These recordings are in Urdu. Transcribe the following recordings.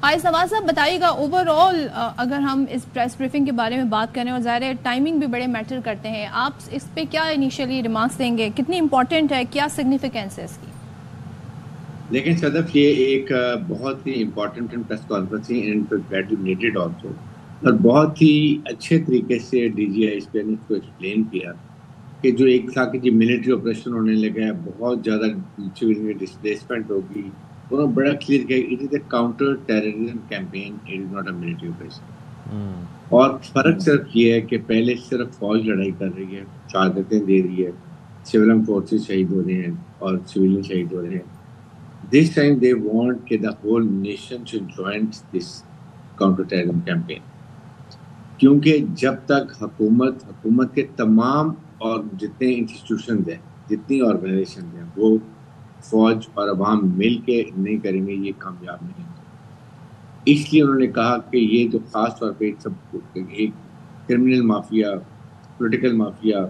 عائز نواز صاحب بتائیے گا اوور آل اگر ہم اس پریس بریفنگ کے بارے میں بات کریں اور ظاہر ہے ٹائمنگ بھی بڑے میٹر کرتے ہیں، آپ اس پہ کیا انیشیلی ریمارکس دیں گے؟ کتنی امپورٹنٹ ہے، کیا سگنیفیکینس ہے اس کی؟ لیکن صدف یہ ایک بہت ہی امپورٹنٹ پریس کانفرنس تھی اینڈ بیڈلی نیڈیڈ آلسو، اور بہت ہی اچھے طریقے سے ڈی جی آئی ایس پی نے اس کو ایکسپلین کیا کہ جو ایک تھا کہ جو ملٹری آپریشن ہونے لگا ہے، بہت زیادہ ڈسپلیسمنٹ ہوگی، انہوں نے بڑا کلیئر کیا it is a counter terrorism campaign, it is not a military operation. اور فرق صرف یہ ہے کہ پہلے صرف فوج لڑائی کر رہی ہے، شہادتیں دے رہی ہے، سول فورسز شہید ہو رہے ہیں اور سویلین شہید ہو رہے ہیں۔ This time they want کہ the whole nation should join this counter-terrorism campaign، کیونکہ جب تک حکومت کے تمام اور جتنے انسٹیٹیوشنز ہیں، جتنی آرگنائزیشنز ہیں، وہ فوج اور عوام مل کے نہیں کریں گے، یہ کامیاب نہیں ہوگا۔ اس لیے انہوں نے کہا کہ یہ جو خاص طور پہ ایک کرمنل مافیا، پولیٹیکل مافیا،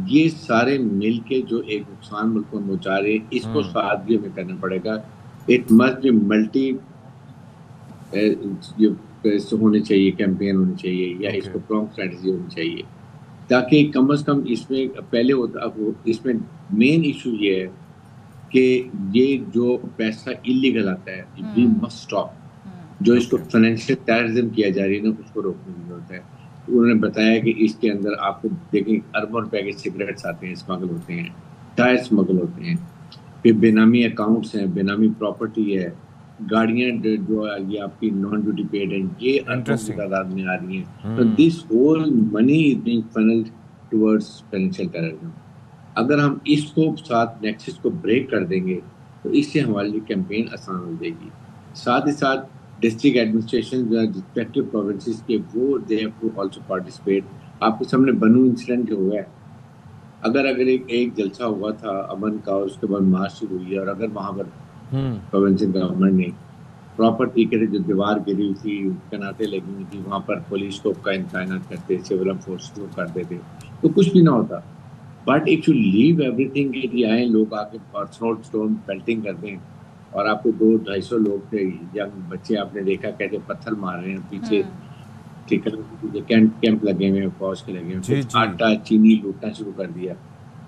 یہ سارے مل کے جو ایک نقصان ملک کو پہنچا رہے ہیں، اس کو سادگی میں کرنا پڑے گا۔ اٹ مسٹ بی ملٹی ہونی چاہیے، کیمپین ہونی چاہیے، یا اس کو پرونگ اسٹریٹجی ہونی چاہیے، تاکہ کم از کم اس میں پہلے ہوتا، اس میں مین ایشو یہ ہے کہ یہ جو پیسہ اللیگل آتا ہے، وی مسٹ اسٹاپ۔ جو اس کو فائنینشیل ٹیررزم کیا جا رہی ہے نا، اس کو روکنے کی ضرورت ہے۔ انہوں نے بتایا کہ اس کے اندر آپ کو دیکھیں اربوں روپے کے سگریٹس آتے ہیں، اسمگل ہوتے ہیں، ٹائر اسمگل ہوتے ہیں، پھر بے نامی اکاؤنٹس ہیں، بے نامی پراپرٹی ہے، گاڑیاں جو یہ آپ کی نان ڈیوٹی پیڈ ہیں، یہ اربوں کی تعداد میں آ رہی ہیں۔ تو this whole money is being funnelled towards financial terrorism. اگر ہم اس کو ساتھ نیکسس کو بریک کر دیں گے تو اس سے ہمارے لیے کیمپین آسان ہو جائے گی۔ ساتھ ہی ساتھ ڈسٹرکٹ ایڈمنسٹریشن جو ہے ریسپیکٹو پروونسز کے، وہ they have to also participate. آپ کے سامنے بنو انسیڈنٹ جو ہوا ہے، اگر ایک جلسہ ہوا تھا امن کا، اور اس کے بعد مارچ شروع ہوئی ہے، اور اگر وہاں پر پروونشل گورنمنٹ نے پراپر طریقے سے جو دیوار گری ہوئی تھی، کناٹیں لگی ہوئی تھی، وہاں پر پولیس کو تعینات کرتے، سول فورس کو کرتے تھے، تو کچھ بھی نہ ہوتا۔ بٹ اف یو لیو ایوری تھنگ، کہ آئیں لوگ آ کے اسٹون پیلٹنگ کر دیں، اور آپ کو 200-250 لوگ تھے، ینگ بچے، آپ نے دیکھا کیسے پتھر مار رہے ہیں پیچھے، کیمپ لگے ہوئے ہیں، فوج کے لگے ہوئے، آٹا چینی لوٹنا شروع کر دیا۔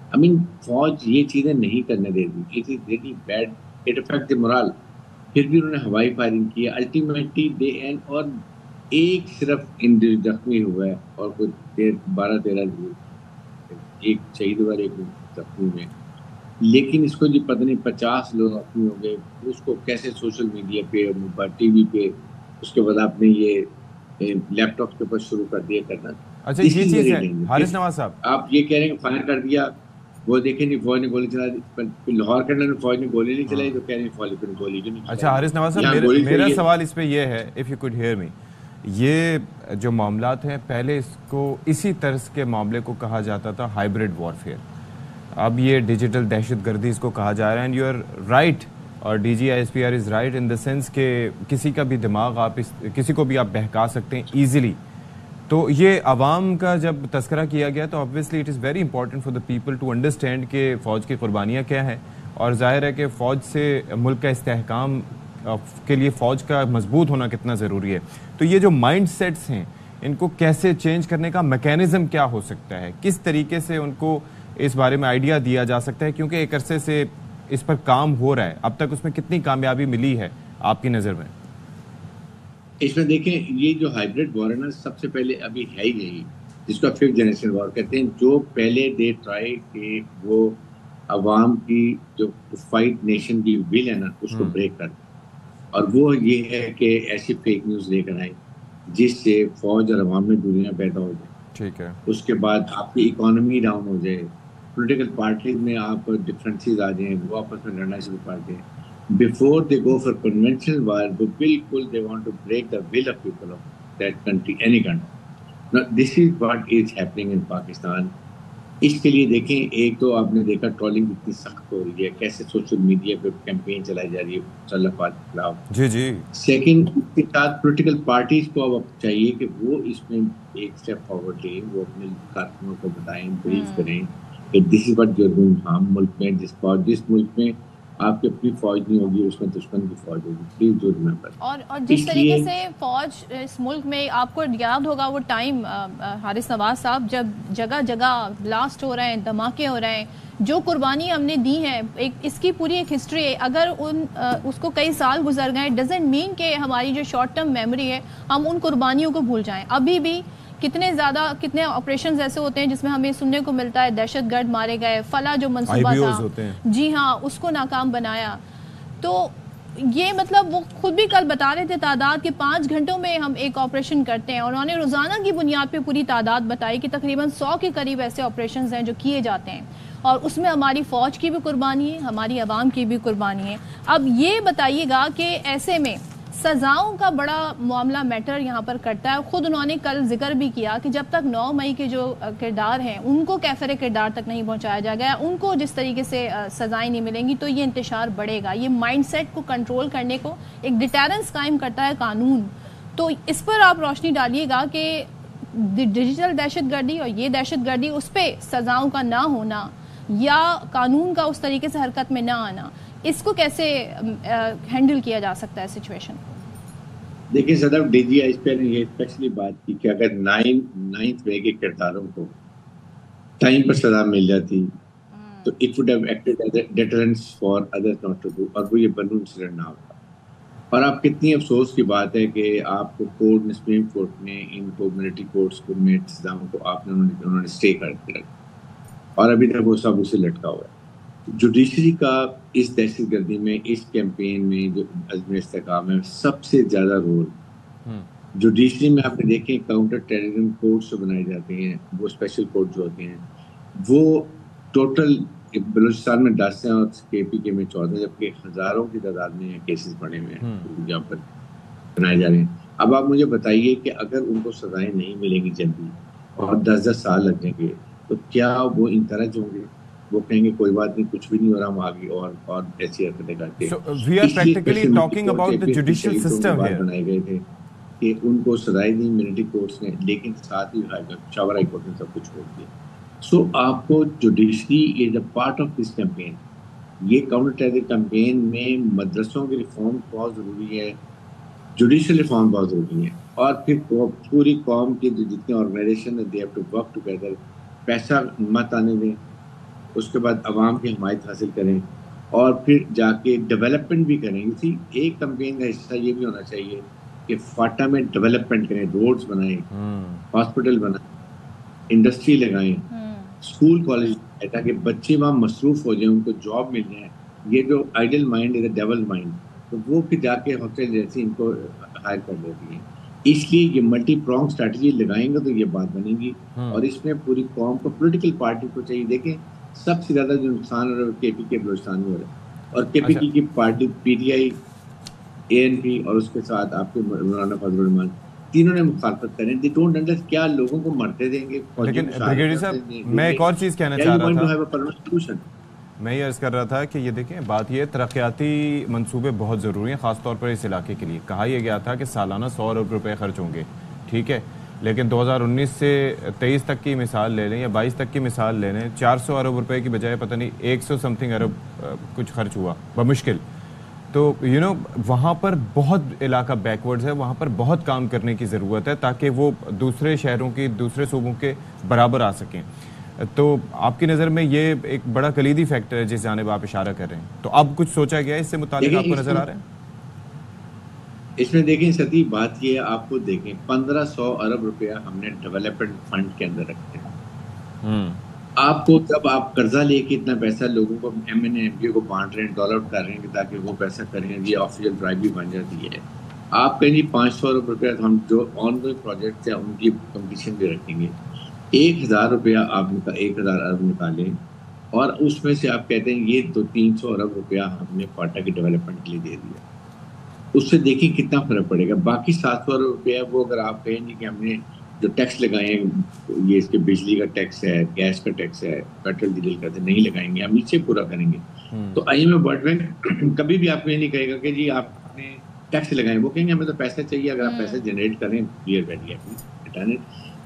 I mean فوج یہ چیزیں نہیں کرنے دے دی، it is really bad, it affect the morale. پھر بھی انہوں نے ہوائی فائرنگ کی، الٹیمیٹلی دے اینڈ، اور ایک صرف زخمی ہوا ہے، اور کوئی 12-13 ایک شہید ہوا، ایک زخمی میں، لیکن اس کو جی پتہ نہیں 50 لوگ زخمی ہو گئے۔ اس کو کیسے سوشل میڈیا پہ، ٹی وی پہ، اس کے بعد آپ نے یہ لیپ ٹاپ کے اوپر شروع کر دیا کرنا۔ اچھا یہ چیز ہے حارث نواز صاحب، آپ یہ کہہ رہے ہیں کہ فائر کر دیا، وہ دیکھیں جی فوج نے گولی چلا دی، لاہور کے اندر فوج نے گولی نہیں چلائی، تو کہہ رہے ہیں فوج نے گولی کیوں نہیں چلائی۔ اچھا حارث نواز صاحب، میرا سوال اس پہ یہ ہے، if you could hear me, یہ جو معاملات ہیں، پہلے اس کو اسی طرز کے معاملے کو کہا جاتا تھا ہائیبرڈ وارفیئر، اب یہ ڈیجیٹل دہشت گردی اس کو کہا جا رہا ہے، اینڈ یو آر رائٹ، اور D G I S P R is right in the sense کہ کسی کا بھی دماغ آپ کسی کو بھی آپ بہکا سکتے ہیں ایزیلی۔ تو یہ عوام کا جب تذکرہ کیا گیا تو obviously it is very important for the people to understand کہ فوج کی قربانیاں کیا ہیں، اور ظاہر ہے کہ فوج سے ملک کا استحکام کے لیے فوج کا مضبوط ہونا کتنا ضروری ہے۔ تو یہ جو مائنڈ سیٹس ہیں، ان کو کیسے چینج کرنے کا میکینزم کیا ہو سکتا ہے، کس طریقے سے ان کو اس بارے میں آئیڈیا دیا جا سکتا ہے، کیونکہ ایک عرصے سے اس پر کام ہو رہا ہے، اب تک اس میں کتنی کامیابی ملی ہے آپ کی نظر میں؟ اس میں دیکھیں یہ جو ہائیبرڈ وار ہے نا، سب سے پہلے ابھی ہے ہی یہی جس کو 5th جنریشن وار کہتے ہیں، جو پہلے دے ٹرائی کہ وہ عوام کی جو فائٹ نیشن کی ول ہے نا، اس کو بریک کر دیں، اور وہ یہ ہے کہ ایسی فیک نیوز لے کر آئے جس سے فوج اور عوام میں دوریاں پیدا ہو جائیں، ٹھیک ہے، اس کے بعد آپ کی اکانومی ڈاؤن ہو جائے، پولیٹیکل پارٹیز میں آپ ڈفرینسز آ جائیں، وہ آپس میں لڑنا شروع کر دیں۔ Before they go for conventional war, they want to break the will of people of that country, any country. Now, this is what is happening in Pakistan. اس کے لیے دیکھیں، ایک تو آپ نے دیکھا ٹرولنگ کتنی سخت ہو رہی ہے، کیسے سوشل میڈیا پہ کیمپین چلائی جا رہی ہے مسلح افراد کے خلاف۔ جی جی۔ سیکنڈ، اس کے ساتھ پولیٹیکل پارٹیز کو اب چاہیے کہ وہ اس میں ایک اسٹیپ فارورڈ لیں، وہ اپنے کارکنوں کو بتائیں، بریف کریں کہ this is what you are doing ہم ملک میں، جس ملک میں آپ کی اپنی فوج نہیں ہوگی، اس میں دشمن کی فوج ہوگی. Please do remember. اور جس طریقے سے فوج اس ملک میں، آپ کو یاد ہوگا وہ ٹائم حارث نواز صاحب، جب جگہ جگہ بلاسٹ ہو رہے ہیں، دھماکے ہو رہے ہیں، جو قربانی ہم نے دی ہے، اس کی پوری ایک ہسٹری ہے. اگر اس کو کئی سال گزر گئے، ڈزنٹ مین کہ ہماری جو شارٹ ٹرم میموری ہے ہم ان قربانیوں کو بھول جائیں. ابھی بھی کتنے آپریشنز ایسے ہوتے ہیں جس میں ہمیں سننے کو ملتا ہے دہشت گرد مارے گئے، فلاں جو منصوبہ تھا، جی ہاں، اس کو ناکام بنایا. تو یہ مطلب وہ خود بھی کل بتا رہے تھے تعداد کہ 5 گھنٹوں میں ہم ایک آپریشن کرتے ہیں، اور انہوں نے روزانہ کی بنیاد پہ پوری تعداد بتائی کہ تقریباً 100 کے قریب ایسے آپریشنز ہیں جو کیے جاتے ہیں، اور اس میں ہماری فوج کی بھی قربانی ہے، ہماری عوام کی بھی قربانی ہے. اب یہ بتائیے گا کہ ایسے میں سزاؤں کا بڑا معاملہ میٹر یہاں پر کرتا ہے. خود انہوں نے کل ذکر بھی کیا کہ جب تک 9 مئی کے جو کردار ہیں ان کو کیفر کردار تک نہیں پہنچایا جائے گا، ان کو جس طریقے سے سزائیں نہیں ملیں گی تو یہ انتشار بڑھے گا. یہ مائنڈ سیٹ کو کنٹرول کرنے کو ایک ڈیٹرنس قائم کرتا ہے قانون. تو اس پر آپ روشنی ڈالیے گا کہ ڈیجیٹل دہشت گردی اور یہ دہشت گردی، اس پہ سزاؤں کا نہ ہونا یا قانون کا اس طریقے سے حرکت میں نہ آنا، اس کو کیسے ہینڈل کیا جا سکتا ہے سچویشن؟ دیکھیں صدف، ڈی جی ایس پی نے یہ اسپیشلی بات کی کہ اگر 9th مئی کے کرداروں کو ٹائم پر سزا مل جاتی تو it would have acted as a deterrence for others not to do, اور وہ یہ بلون انسیڈنٹ نہ ہوتا. اور آپ کتنی افسوس کی بات ہے کہ آپ کو کورٹ نے، سپریم کورٹ نے ان کو ملٹری کورٹس کو میں سزاؤں کو انہوں نے اسٹے کر کے رکھا، اور ابھی تک وہ سب اسے لٹکا ہوا ہے. جوڈیشری کا اس دہشت گردی میں، اس کیمپین میں جو عزم استحکام ہے، سب سے زیادہ رول جوڈیشری میں. آپ نے دیکھیں کاؤنٹر ٹیررزم کورٹس جو بنائے جاتے ہیں، وہ اسپیشل کورٹ جو ہوتے ہیں، وہ ٹوٹل بلوچستان میں 10 ہیں اور کے پی کے میں 14، جبکہ ہزاروں کی تعداد میں کیسز پڑے ہوئے ہیں جہاں پر بنائے جا رہے ہیں. اب آپ مجھے بتائیے کہ اگر ان کو سزائیں نہیں ملیں گی جلدی اور 10 سال لگ جائیں گے تو کیا وہ انکریج ہوں گے؟ وہ کہیں گے کوئی بات نہیں، کچھ بھی نہیں ہو رہا، ہم آگے اور ایسی حرکتیں کرتے ہیں. We are practically talking about the judicial system here. بنائے گئے تھے کہ ان کو سزائیں دی ملٹری کورٹس نے، لیکن ساتھ ہی شاور ہائی کورٹ نے سب کچھ چھوڑ دیا. سو آپ کو judiciary is a part of this campaign. یہ کاؤنٹر ٹیرر کیمپین میں مدرسوں کی ریفارم بہت ضروری ہے، جوڈیشل ریفارم بہت ضروری ہے، اور پھر پوری قوم کی جتنے organization they have to work together. پیسہ مت آنے دیں، اس کے بعد عوام کی حمایت حاصل کریں، اور پھر جا کے ڈیولپمنٹ بھی کریں. اسی ایک کمپین کا حصہ یہ بھی ہونا چاہیے کہ فاٹا میں ڈیولپمنٹ کریں، روڈز بنائیں، ہاسپٹل بنائیں، انڈسٹری لگائیں، اسکول کالج، تاکہ بچے وہاں مصروف ہو جائیں، ان کو جاب مل جائے. یہ جو آئیڈل مائنڈ ہے، ڈیول مائنڈ، تو وہ پھر جا کے ہوٹل جیسی ان کو ہائر کر دیتی ہیں. اس لیے یہ ملٹی پرونگ اسٹریٹجی لگائیں گے تو یہ بات بنے گی. اور اس میں پوری قوم کو، پولیٹیکل پارٹی کو چاہیے. دیکھیں سب سے زیادہ جو نقصان ہو رہا ہے کے پی کے بلوچستان میں ہو رہا ہے، اور کے پی کی party P T I, A N P, اور اس کے ساتھ آپ کے مولانا فضل الرحمان، تینوں نے مخالفت کریں. دی ڈونٹ انڈرسٹینڈ کیا لوگوں کو مرتے دیں گے. لیکن بریگیڈیئر صاحب، میں ایک اور چیز کہنا چاہ رہا تھا، میں یہ عرض کر رہا تھا کہ یہ دیکھیں بات یہ ترقیاتی منصوبے بہت ضروری ہیں، خاص طور پر اس علاقے کے لیے. کہا یہ گیا تھا کہ سالانہ 100 ارب روپے خرچ ہوں گے، ٹھیک ہے، لیکن 2019 سے 23 تک کی مثال لے لیں یا 22 تک کی مثال لے لیں، 400 ارب روپے کی بجائے پتہ نہیں 100 سمتھنگ ارب کچھ خرچ ہوا بمشکل. تو وہاں پر بہت علاقہ بیکورڈز ہے، وہاں پر بہت کام کرنے کی ضرورت ہے تاکہ وہ دوسرے شہروں کی، دوسرے صوبوں کے برابر آ سکیں. تو آپ کی نظر میں یہ ایک بڑا کلیدی فیکٹر ہے جس جانب آپ اشارہ کر رہے ہیں. تو اب کچھ سوچا گیا اس سے متعلق، آپ کو نظر آ رہا ہے؟ اس میں دیکھیں ستی بات یہ ہے، آپ کو دیکھیں 1500 ارب روپیہ ہم نے ڈیولپمنٹ فنڈ کے اندر رکھتے ہیں. آپ کو جب آپ قرضہ لے کے اتنا پیسہ لوگوں کو، M N A M P کو بانٹ رہے ہیں، ڈال آؤٹ کر رہے ہیں تاکہ وہ پیسہ کریں، یہ آفیشیل ڈرائیو بھی بن جاتی ہے. آپ کہیں جی 500 ارب روپیہ ہم جو آن گوئنگ پروجیکٹس ہیں ان کی کمپٹیشن بھی رکھیں گے. 1000 روپیہ آپ 1000 ارب نکالیں، اور اس میں سے آپ کہتے ہیں یہ 300 ارب روپیہ ہم نے فاٹا کی ڈیولپمنٹ کے لیے دے دیا. اس سے دیکھیں کتنا فرق پڑے گا. باقی 700 ارب روپیہ وہ اگر آپ کہیں گے کہ ہم نے جو ٹیکس لگائے ہیں، یہ اس کے بجلی کا ٹیکس ہے، گیس کا ٹیکس ہے، پیٹرول ڈیزل کا نہیں لگائیں گے، ہم نیچے پورا کریں گے. تو I M F world bank کبھی بھی آپ کو یہ نہیں کہے گا کہ جی آپ نے ٹیکس لگائیں. وہ کہیں گے ہمیں تو پیسہ چاہیے، اگر آپ پیسے جنریٹ کریں کلیئر بیٹھیے اپنی.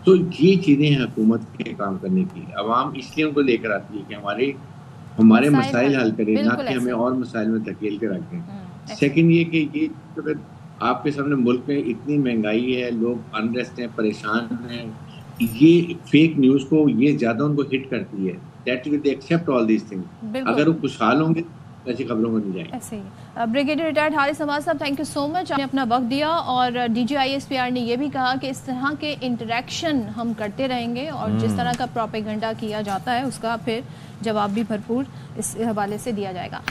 تو یہ چیزیں ہیں حکومت کے کام کرنے کی. عوام اس لیے ان کو لے کر آتی ہے کہ ہمارے مسائل حل کریں، نہ کہ ہمیں اور مسائل میں دھکیل کے رکھیں. سیکنڈ یہ کہ یہ آپ کے سامنے ملک میں اتنی مہنگائی ہے، لوگ انریسٹ ہیں، پریشان ہیں، یہ فیک نیوز کو یہ زیادہ ان کو ہٹ کرتی ہے. That will they accept all these thing. اگر وہ خوشحال ہوں گے ایسی خبروں میں نہیں جائیں. ایسے ہی بریگیڈیئر ریٹائرڈ حارث نواز صاحب، تھینک یو سو مچ، آپ نے اپنا وقت دیا. اور D G I S P R نے یہ بھی کہا کہ اس طرح کے انٹریکشن ہم کرتے رہیں گے اور جس طرح کا پروپیگنڈا کیا جاتا ہے اس کا پھر جواب بھی بھرپور اس حوالے سے دیا جائے گا.